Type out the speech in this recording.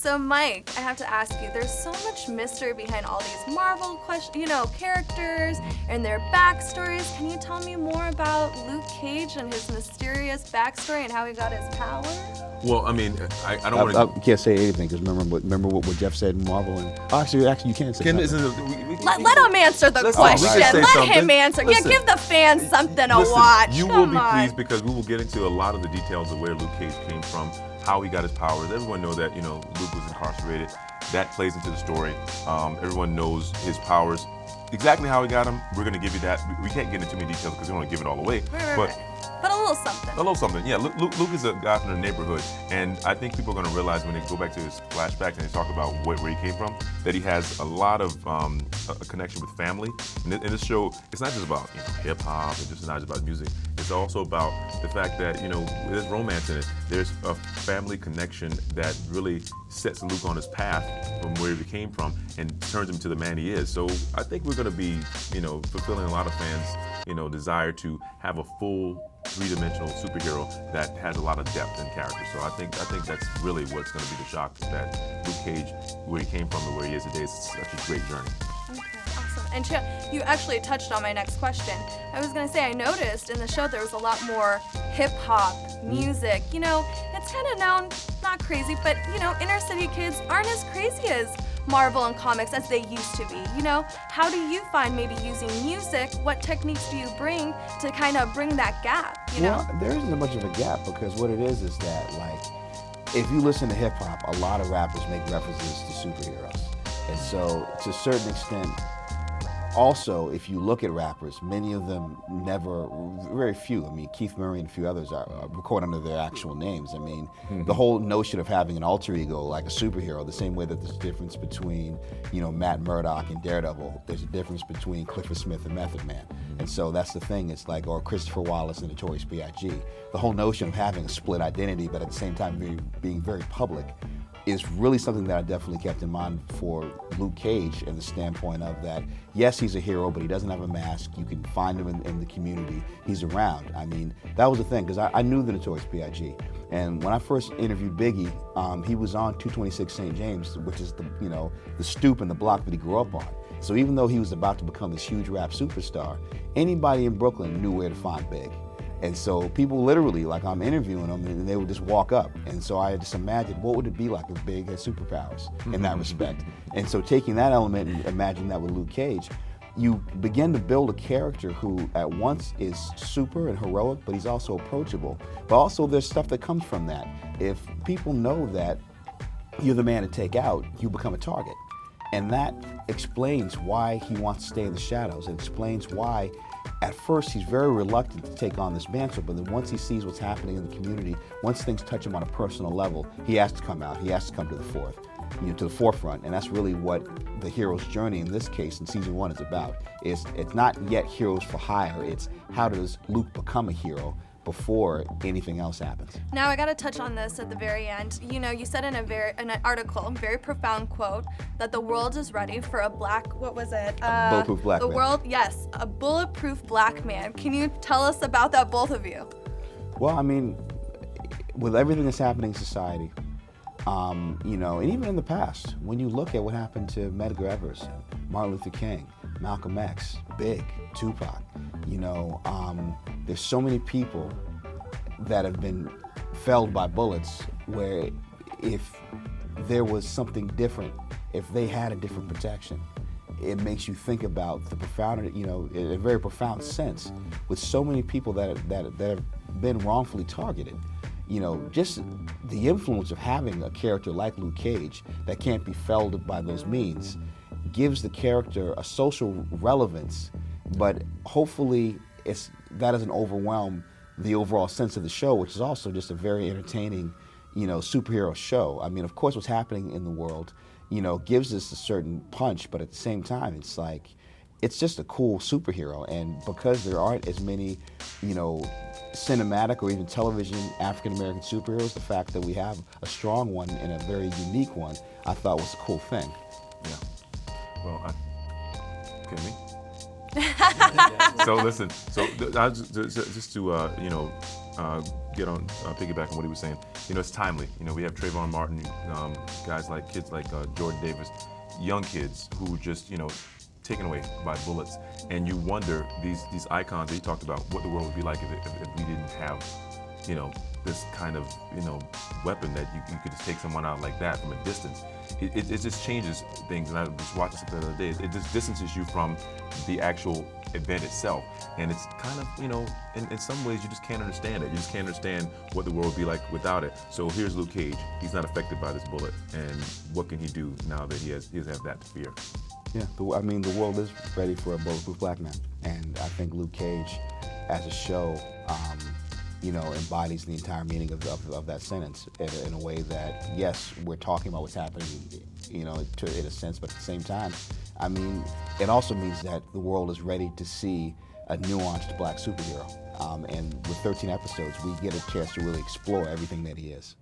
So Mike, I have to ask you, there's so much mystery behind all these Marvel characters and their backstories. Can you tell me more about Luke Cage and his mysterious backstory and how he got his power? Well, I mean, I don't want to. You can't say anything because remember what Jeff said in Marvel. And actually, you can say something. Let him answer the question. Let him answer. Listen, give the fans something to watch. You will be pleased because we will get into a lot of the details of where Luke Cage came from, how he got his powers. Everyone knows that Luke was incarcerated. That plays into the story. Everyone knows his powers. Exactly how he got them, we're going to give you that. We can't get into too many details because we don't want to give it all away. But a little something. A little something, yeah. Luke is a guy from the neighborhood, and I think people are going to realize when they go back to his flashbacks and they talk about where he came from, that he has a lot of a connection with family. And in this show, it's not just about hip hop, it's just not just about music. It's also about the fact that there's romance in it. There's a family connection that really sets Luke on his path from where he came from and turns him to the man he is. So I think we're going to be, fulfilling a lot of fans' desire to have a full three-dimensional superhero that has a lot of depth and character. So I think that's really what's going to be the shock, that Luke Cage, where he came from and where he is today, is such a great journey. Okay, awesome. And Cheo, you actually touched on my next question. I was going to say, I noticed in the show there was a lot more hip-hop music. It's kind of known, not crazy, but inner city kids aren't as crazy as Marvel and comics as they used to be. How do you find maybe using music? What techniques do you bring to kind of bring that gap? Well, there isn't much of a gap because what it is that if you listen to hip hop, a lot of rappers make references to superheroes, and so to a certain extent. Also, if you look at rappers, many of them very few. I mean, Keith Murray and a few others are record under their actual names. I mean, the whole notion of having an alter ego like a superhero, the same way that there's a difference between, Matt Murdock and Daredevil, there's a difference between Clifford Smith and Method Man. And so that's the thing, it's or Christopher Wallace and Notorious B.I.G. The whole notion of having a split identity, but at the same time being very public, is really something that I definitely kept in mind for Luke Cage in the standpoint of that, yes, he's a hero, but he doesn't have a mask. You can find him in the community. He's around. I mean, that was the thing, because I knew the Notorious B.I.G. And when I first interviewed Biggie, he was on 226 St. James, which is the stoop and the block that he grew up on. So even though he was about to become this huge rap superstar, anybody in Brooklyn knew where to find Big. And so people literally, I'm interviewing them and they would just walk up. And so I just imagined, what would it be like if Big had superpowers in that respect? And so taking that element and imagining that with Luke Cage, you begin to build a character who at once is super and heroic, but he's also approachable. But also there's stuff that comes from that. If people know that you're the man to take out, you become a target. And that explains why he wants to stay in the shadows. It explains why at first he's very reluctant to take on this mantle, but then once he sees what's happening in the community, once things touch him on a personal level, he has to come out, he has to come to the forefront, and that's really what the hero's journey in this case in season 1 is about. It's not yet heroes for hire, it's how does Luke become a hero before anything else happens. Now I got to touch on this at the very end. You said in an article, very profound quote, that the world is ready for a bulletproof black man. World, yes, a bulletproof black man. Can you tell us about that, both of you? Well, I mean, with everything that's happening in society, and even in the past, when you look at what happened to Medgar Evers, Martin Luther King, Malcolm X, Big, Tupac, there's so many people that have been felled by bullets where if there was something different, if they had a different protection, it makes you think about the profound, in a very profound sense, with so many people that have been wrongfully targeted. Just the influence of having a character like Luke Cage that can't be felled by those means gives the character a social relevance, but hopefully that doesn't overwhelm the overall sense of the show, which is also just a very entertaining, superhero show. I mean, of course, what's happening in the world, gives us a certain punch, but at the same time, it's just a cool superhero. And because there aren't as many, cinematic or even television African-American superheroes, the fact that we have a strong one and a very unique one, I thought was a cool thing. Yeah. Well, kidding me? So listen, just to get on piggyback on what he was saying. You know, it's timely. You know, we have Trayvon Martin, guys like kids like Jordan Davis, young kids who just, you know, taken away by bullets, and you wonder these icons that he talked about, what the world would be like if we didn't have, you know, this kind of, you know, weapon that you could just take someone out like that from a distance. It just changes things, and I was watching something the other day. It just distances you from the actual event itself, and it's kind of, you know, in some ways you just can't understand it. You just can't understand what the world would be like without it. So here's Luke Cage. He's not affected by this bullet, and what can he do now that he doesn't have that to fear? Yeah, I mean, the world is ready for a bulletproof black man, and I think Luke Cage, as a show, you know, embodies the entire meaning of that sentence in a way that, yes, we're talking about what's happening, you know, in a sense, but at the same time, I mean, it also means that the world is ready to see a nuanced black superhero. And with 13 episodes, we get a chance to really explore everything that he is.